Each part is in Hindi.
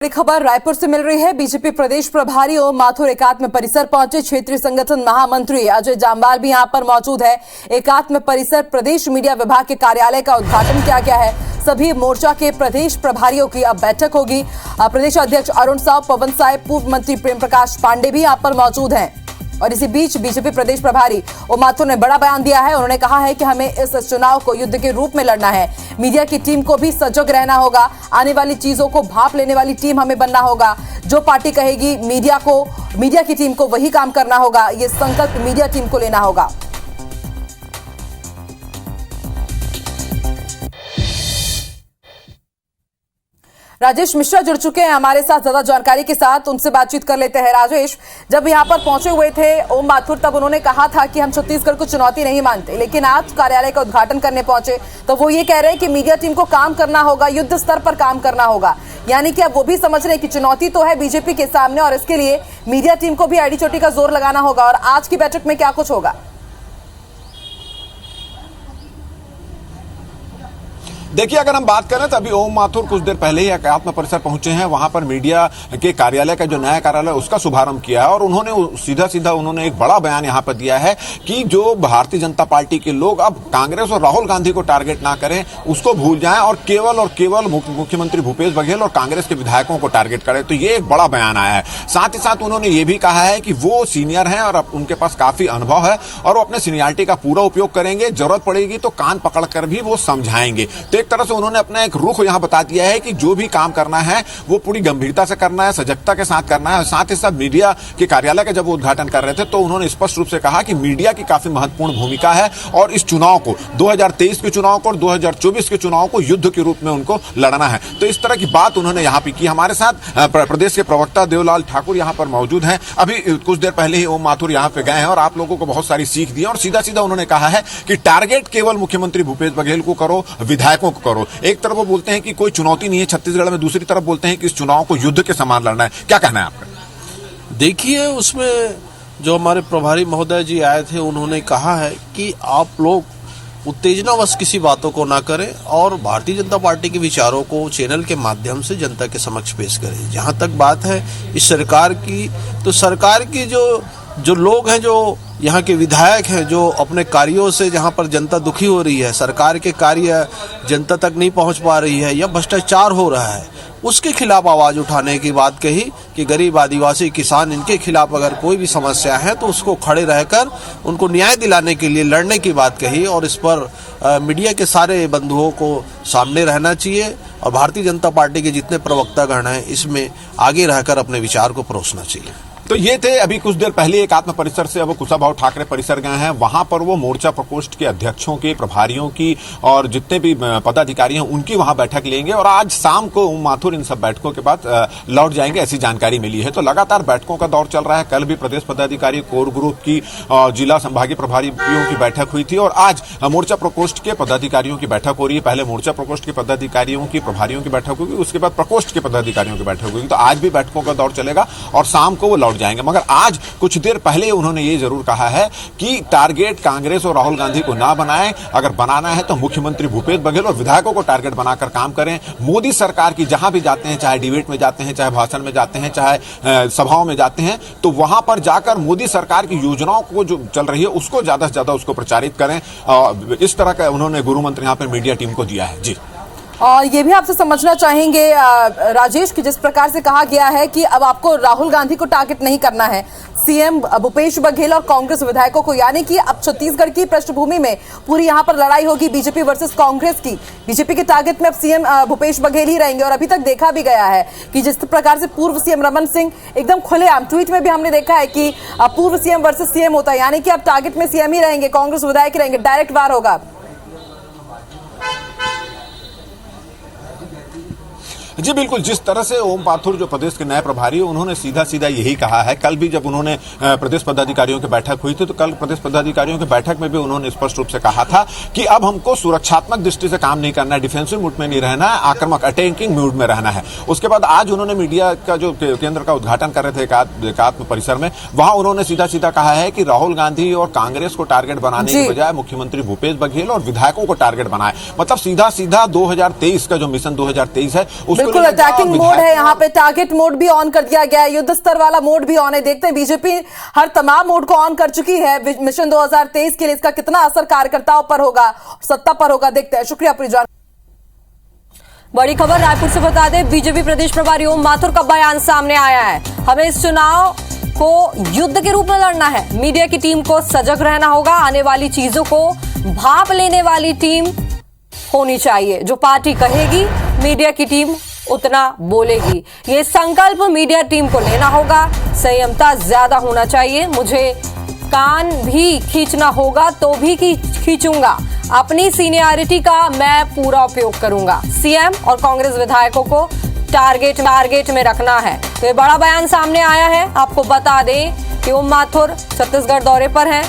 बड़ी खबर रायपुर से मिल रही है। बीजेपी प्रदेश प्रभारी ओम माथुर एकात्म परिसर पहुंचे। क्षेत्रीय संगठन महामंत्री अजय जामवाल भी यहां पर मौजूद है। एकात्म परिसर प्रदेश मीडिया विभाग के कार्यालय का उद्घाटन किया गया है। सभी मोर्चा के प्रदेश प्रभारियों की अब बैठक होगी। प्रदेश अध्यक्ष अरुण साव, पवन साहेब, पूर्व मंत्री प्रेम प्रकाश पांडे भी यहां पर मौजूद हैं। और इसी बीच बीजेपी प्रदेश प्रभारी ओम माथुर ने बड़ा बयान दिया है। उन्होंने कहा है कि हमें इस चुनाव को युद्ध के रूप में लड़ना है। मीडिया की टीम को भी सजग रहना होगा। आने वाली चीजों को भांप लेने वाली टीम हमें बनना होगा। जो पार्टी कहेगी मीडिया की टीम को वही काम करना होगा। ये संकल्प मीडिया टीम को लेना होगा। राजेश मिश्रा जुड़ चुके हैं हमारे साथ ज्यादा जानकारी के साथ। उनसे बातचीत कर लेते हैं। राजेश, जब यहां पर पहुंचे हुए थे ओम माथुर, तब उन्होंने कहा था कि हम छत्तीसगढ़ को चुनौती नहीं मानते, लेकिन आज कार्यालय का उद्घाटन करने पहुंचे तो वो ये कह रहे हैं कि मीडिया टीम को काम करना होगा, युद्ध स्तर पर काम करना होगा। यानी कि अब वो भी समझ रहे हैं कि चुनौती तो है बीजेपी के सामने और इसके लिए मीडिया टीम को भी आड़ी चोटी का जोर लगाना होगा। और आज की बैठक में क्या कुछ होगा? देखिए, अगर हम बात करें तो अभी ओम माथुर कुछ देर पहले ही एकात्म परिसर पहुंचे हैं। वहां पर मीडिया के कार्यालय का जो नया कार्यालय उसका शुभारंभ किया है और उन्होंने सीधा उन्होंने एक बड़ा बयान यहां पर दिया है कि जो भारतीय जनता पार्टी के लोग अब कांग्रेस और राहुल गांधी को टारगेट ना करें, उसको भूल जाएं और केवल मुख्यमंत्री भूपेश बघेल और कांग्रेस के विधायकों को टारगेट करें। तो ये एक बड़ा बयान आया है। साथ ही साथ उन्होंने ये भी कहा है कि वो सीनियर हैं और अब उनके पास काफी अनुभव है और वो अपने सीनियरिटी का पूरा उपयोग करेंगे। जरूरत पड़ेगी तो कान पकड़कर भी वो समझाएंगे। एक तरह से उन्होंने अपना एक रुख यहां बता दिया है कि जो भी काम करना है वो पूरी गंभीरता से करना है, सजगता के साथ करना है। साथ ही साथ मीडिया के कार्यालय का जब वो उद्घाटन कर रहे थे तो उन्होंने स्पष्ट रूप से कहा कि मीडिया की काफी महत्वपूर्ण भूमिका है और इस चुनाव को 2023 के चुनाव को और 2024 के चुनाव को युद्ध के रूप में उनको लड़ना है। तो इस तरह की बात उन्होंने यहां पर की। हमारे साथ प्रदेश के प्रवक्ता देवलाल ठाकुर यहां पर मौजूद हैं। अभी कुछ देर पहले ही ओम माथुर यहां पर गए हैं और आप लोगों को बहुत सारी सीख दी और सीधा उन्होंने कहा है कि टारगेट केवल मुख्यमंत्री भूपेश बघेल को करो, विधायकों को करो। एक तरफ वो बोलते हैं कि कोई चुनौती नहीं है छत्तीसगढ़ में, दूसरी तरफ बोलते हैं कि इस चुनाव को युद्ध के समान लड़ना है। क्या कहना है आपका? देखिए, उसमें जो हमारे प्रभारी महोदय जी आए थे उन्होंने कहा है कि आप लोग उत्तेजनावश किसी बातों को ना करें और भारतीय जनता पार्टी के विचारों को चैनल के माध्यम से जनता के समक्ष पेश करें। जहां तक बात है इस सरकार की, तो सरकार की जो लोग हैं, जो यहाँ के विधायक हैं, जो अपने कार्यों से जहाँ पर जनता दुखी हो रही है, सरकार के कार्य जनता तक नहीं पहुँच पा रही है या भ्रष्टाचार हो रहा है, उसके खिलाफ आवाज उठाने की बात कही कि गरीब आदिवासी किसान इनके खिलाफ अगर कोई भी समस्या है तो उसको खड़े रहकर उनको न्याय दिलाने के लिए लड़ने की बात कही। और इस पर मीडिया के सारे बंधुओं को सामने रहना चाहिए और भारतीय जनता पार्टी के जितने प्रवक्तागण हैं इसमें आगे रहकर अपने विचार को परोसना चाहिए। तो ये थे अभी कुछ देर पहले एकात्म परिसर से अब कुशाभाऊ ठाकरे परिसर गए हैं। वहां पर वो मोर्चा प्रकोष्ठ के अध्यक्षों के, प्रभारियों की और जितने भी पदाधिकारी हैं उनकी वहां बैठक लेंगे और आज शाम को ओम माथुर इन सब बैठकों के बाद लौट जाएंगे, ऐसी जानकारी मिली है। तो लगातार बैठकों का दौर चल रहा है। कल भी प्रदेश पदाधिकारी कोर ग्रुप की जिला संभागीय प्रभारियों की बैठक हुई थी और आज मोर्चा प्रकोष्ठ के पदाधिकारियों की बैठक हो रही है। पहले मोर्चा प्रकोष्ठ के पदाधिकारियों की, प्रभारियों की बैठक होगी, उसके बाद प्रकोष्ठ के पदाधिकारियों की बैठक होगी। तो आज भी बैठकों का दौर चलेगा और शाम को वो लौट जाएंगे। मगर आज कुछ देर पहले उन्होंने ये जरूर कहा है कि टारगेट कांग्रेस और राहुल गांधी को ना बनाएं। अगर बनाना है तो मुख्यमंत्री भूपेश बघेल और विधायकों को टारगेट बनाकर काम करें। मोदी सरकार की जहां भी जाते हैं, चाहे डिबेट में जाते हैं, चाहे भाषण में जाते हैं, चाहे सभाओं में जाते हैं, तो वहां पर जाकर मोदी सरकार की योजनाओं को जो चल रही है उसको ज्यादा से ज्यादा उसको प्रचारित करें। इस तरह का उन्होंने गुरु मंत्र यहां पर मीडिया टीम को दिया है। जी, और ये भी आपसे समझना चाहेंगे राजेश कि जिस प्रकार से कहा गया है कि अब आपको राहुल गांधी को टारगेट नहीं करना है, सीएम भूपेश बघेल और कांग्रेस विधायकों को, यानी कि अब छत्तीसगढ़ की पृष्ठभूमि में पूरी यहां पर लड़ाई होगी बीजेपी वर्सेस कांग्रेस की। बीजेपी के टारगेट में अब सीएम भूपेश बघेल ही रहेंगे और अभी तक देखा भी गया है कि जिस प्रकार से पूर्व सीएम रमन सिंह एकदम खुलेआम ट्वीट में भी हमने देखा है कि पूर्व सीएम वर्सेस सीएम होता है, यानी कि अब टारगेट में सीएम ही रहेंगे, कांग्रेस विधायक ही रहेंगे, डायरेक्ट वार होगा। जी बिल्कुल, जिस तरह से ओम माथुर जो प्रदेश के नए प्रभारी, उन्होंने सीधा यही कहा है। कल भी जब उन्होंने प्रदेश पदाधिकारियों की बैठक हुई थी तो कल प्रदेश पदाधिकारियों की बैठक में भी उन्होंने स्पष्ट रूप से कहा था कि अब हमको सुरक्षात्मक दृष्टि से काम नहीं करना है, डिफेंसिव मूड में नहीं रहना है, आक्रामक अटैकिंग मूड में रहना है। उसके बाद आज उन्होंने मीडिया का जो केंद्र का उद्घाटन कर रहे थे एकात्म परिसर में, वहां उन्होंने सीधा कहा है कि राहुल गांधी और कांग्रेस को टारगेट बनाने की बजाय मुख्यमंत्री भूपेश बघेल और विधायकों को टारगेट बनाए। मतलब सीधा 2023 का जो मिशन 2023 है उसको बिल्कुल अटैकिंग मोड है यहाँ पे, टारगेट मोड भी ऑन कर दिया गया है, युद्ध स्तर वाला मोड भी ऑन है। देखते हैं बीजेपी हर तमाम मोड को ऑन कर चुकी है। मिशन 2023 के लिए इसका कितना असर कार्यकर्ताओं पर होगा, सत्ता पर होगा, देखते हैं। शुक्रिया पूरी जान। बड़ी खबर रायपुर से बता दें, बीजेपी प्रदेश प्रभारी ओम माथुर का बयान सामने आया है। हमें इस चुनाव को युद्ध के रूप में लड़ना है, मीडिया की टीम को सजग रहना होगा, आने वाली चीजों को भांप लेने वाली टीम होनी चाहिए। जो पार्टी कहेगी मीडिया की टीम उतना बोलेगी, ये संकल्प मीडिया टीम को लेना होगा। संयमता ज्यादा होना चाहिए, मुझे कान भी खींचना होगा तो भी खींचूंगा, अपनी सीनियरिटी का मैं पूरा उपयोग करूंगा। सीएम और कांग्रेस विधायकों को टारगेट में रखना है। तो ये बड़ा बयान सामने आया है। आपको बता दें कि ओम माथुर छत्तीसगढ़ दौरे पर हैं।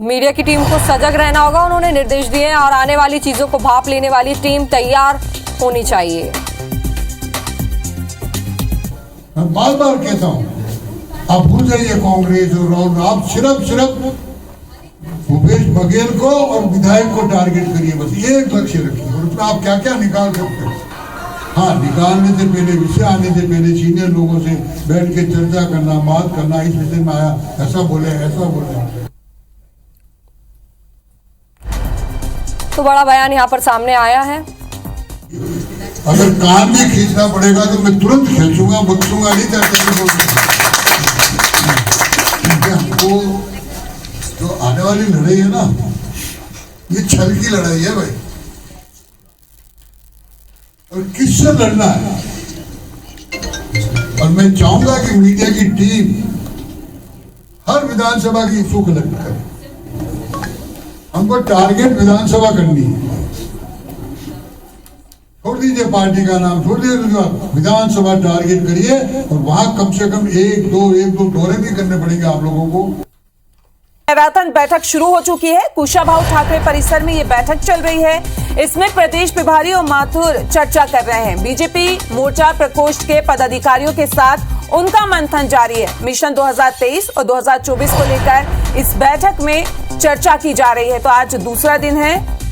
मीडिया की टीम को सजग रहना होगा, उन्होंने निर्देश दिए हैं, और आने वाली चीजों को भांप लेने वाली टीम तैयार होनी चाहिए। मैं बार बार कहता हूं, आप भूल जाइए कांग्रेस और राहुल, आप सिर्फ भूपेश बघेल को और विधायक को टारगेट करिए, बस ये एक लक्ष्य रखिए, और उसमें आप क्या क्या निकाल सकते हैं। हाँ, निकालने से पहले, विषय आने से पहले सीनियर लोगों से बैठ के चर्चा करना, बात करना, इस विषय में आया, ऐसा बोले। तो बड़ा बयान यहाँ पर सामने आया है। अगर कान भी खींचना पड़ेगा तो मैं तुरंत खींचूंगा, बख्शूंगा नहीं। हमको जो आने वाली लड़ाई है ना, ये छल की लड़ाई है भाई, और किससे लड़ना है। और मैं चाहूंगा कि मीडिया की टीम हर विधानसभा की इशू कलेक्ट करे। हमको टारगेट विधानसभा करनी है। छोड़ दीजिए पार्टी का नाम, छोड़ दीजिए, विधानसभा टारगेट करिए, और वहां कम से कम एक दो दौरे भी करने पड़ेंगे आप लोगों को। मैराथन बैठक शुरू हो चुकी है। कुशाभाऊ ठाकरे परिसर में ये बैठक चल रही है। इसमें प्रदेश प्रभारी ओम माथुर चर्चा कर रहे हैं। बीजेपी मोर्चा प्रकोष्ठ के पदाधिकारियों के साथ उनका मंथन जारी है। मिशन 2023 और 2024 को लेकर इस बैठक में चर्चा की जा रही है। तो आज दूसरा दिन है।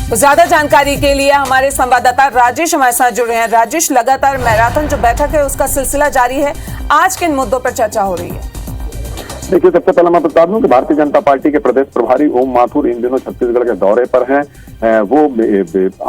तो ज्यादा जानकारी के लिए हमारे संवाददाता राजेश हमारे साथ जुड़ रहे हैं। राजेश, लगातार मैराथन जो बैठक है उसका सिलसिला जारी है, आज किन मुद्दों पर चर्चा हो रही है? देखिए, सबसे पहले मैं बता दूं कि भारतीय जनता पार्टी के प्रदेश प्रभारी ओम माथुर इन दिनों छत्तीसगढ़ के दौरे पर हैं। वो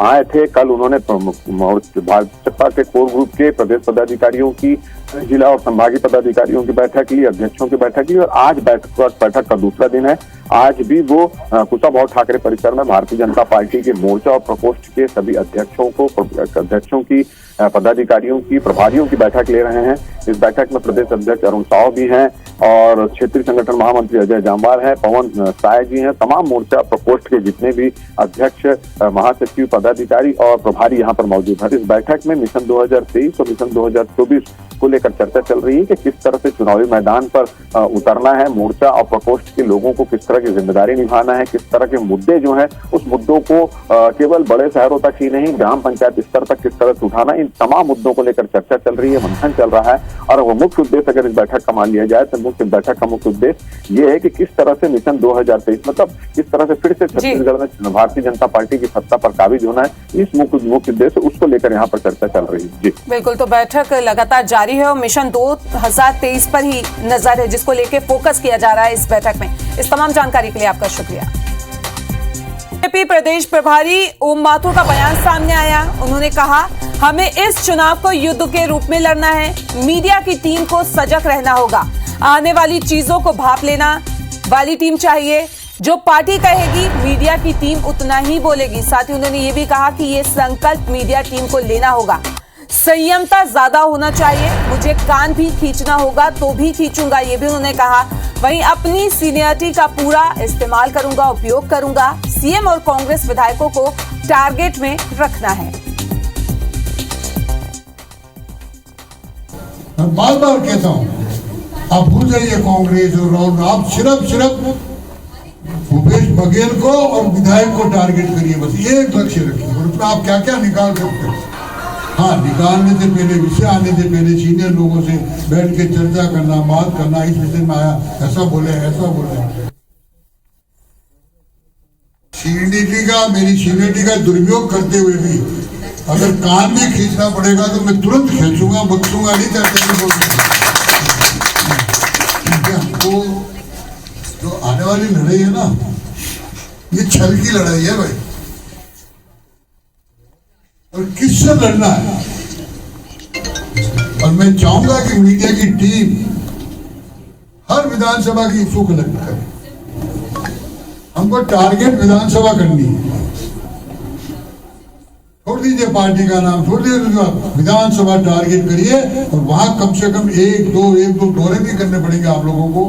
आए थे कल, उन्होंने भाजपा के कोर ग्रुप के प्रदेश पदाधिकारियों की, जिला और संभागीय पदाधिकारियों की बैठक ली, अध्यक्षों की बैठक ली, और आज बैठक का दूसरा दिन है। आज भी वो कुशाभाऊ ठाकरे परिसर में भारतीय जनता पार्टी के मोर्चा और प्रकोष्ठ के सभी अध्यक्षों की, पदाधिकारियों की, प्रभारियों की बैठक ले रहे हैं। इस बैठक में प्रदेश अध्यक्ष अरुण साव भी हैं, और क्षेत्रीय संगठन महामंत्री अजय जाम्वाल है, पवन साय जी हैं। तमाम मोर्चा प्रकोष्ठ के जितने भी अध्यक्ष, महासचिव, पदाधिकारी और प्रभारी यहाँ पर मौजूद हैं। इस बैठक में मिशन 2023 और मिशन 2024 को लेकर चर्चा चल रही है कि किस तरह से चुनावी मैदान पर उतरना है, मोर्चा और प्रकोष्ठ के लोगों को किस तरह की जिम्मेदारी निभाना है, किस तरह के मुद्दे जो हैं उस मुद्दों को केवल बड़े शहरों तक ही नहीं, ग्राम पंचायत स्तर तक किस तरह से उठाना, इन तमाम मुद्दों को लेकर चर्चा चल रही है, मंथन चल रहा है। और वो मुख्य उद्देश्य अगर इस बैठक का मान लिया जाए तो बैठक का मुख्य उद्देश्य ये है कि किस तरह से मिशन 2023, मतलब किस तरह से फिर से छत्तीसगढ़ में भारतीय जनता पार्टी की सत्ता पर काबिज होना है, इस मुख्य उद्देश्य उसको लेकर यहाँ पर चर्चा चल रही है। जी बिल्कुल, तो बैठक लगातार जारी है और मिशन 2023 पर ही नजर है, जिसको लेकर फोकस किया जा रहा है इस बैठक में। इस तमाम जानकारी के लिए आपका शुक्रिया। बीजेपी प्रदेश प्रभारी ओम माथुर का बयान सामने आया। उन्होंने कहा, हमें इस चुनाव को युद्ध के रूप में लड़ना है, मीडिया की टीम को सजग रहना होगा, आने वाली चीजों को भांप लेना वाली टीम चाहिए। जो पार्टी कहेगी मीडिया की टीम उतना ही बोलेगी। साथ ही उन्होंने ये भी कहा कि ये संकल्प मीडिया टीम को लेना होगा। संयमता ज्यादा होना चाहिए, मुझे कान भी खींचना होगा तो भी खींचूंगा, ये भी उन्होंने कहा। वहीं अपनी सीनियरिटी का पूरा इस्तेमाल करूंगा, उपयोग करूंगा। सीएम और कांग्रेस विधायकों को टारगेट में रखना है। मैं बार बार कहता हूं, आप भूल जाइए कांग्रेस और राहुल, आप सिर्फ भूपेश बघेल को और विधायक को टारगेट करिए, बस ये एक लक्ष्य रखिए, और उसमें आप क्या क्या निकाल सकते हैं। हाँ, निकालने से पहले, विषय आने से पहले सीनियर लोगों से बैठ के चर्चा करना, बात करना, इस विषय में आया, ऐसा बोले। सीनियरिटी का, मेरी सीनियरिटी का दुरुपयोग करते हुए भी अगर कान भी खींचना पड़ेगा तो मैं तुरंत खींचूंगा, बख्शूंगा नहीं। हमको जो आने वाली लड़ाई है ना, ये छल की लड़ाई है भाई, और किससे लड़ना है। और मैं चाहूंगा कि मीडिया की टीम हर विधानसभा की इशू कलेक्ट करे। हमको टारगेट विधानसभा करनी है। छोड़ दीजिए पार्टी का नाम, छोड़ दीजिए, विधानसभा टारगेट करिए और वहां कम से कम एक दो दौरे भी करने पड़ेंगे आप लोगों को।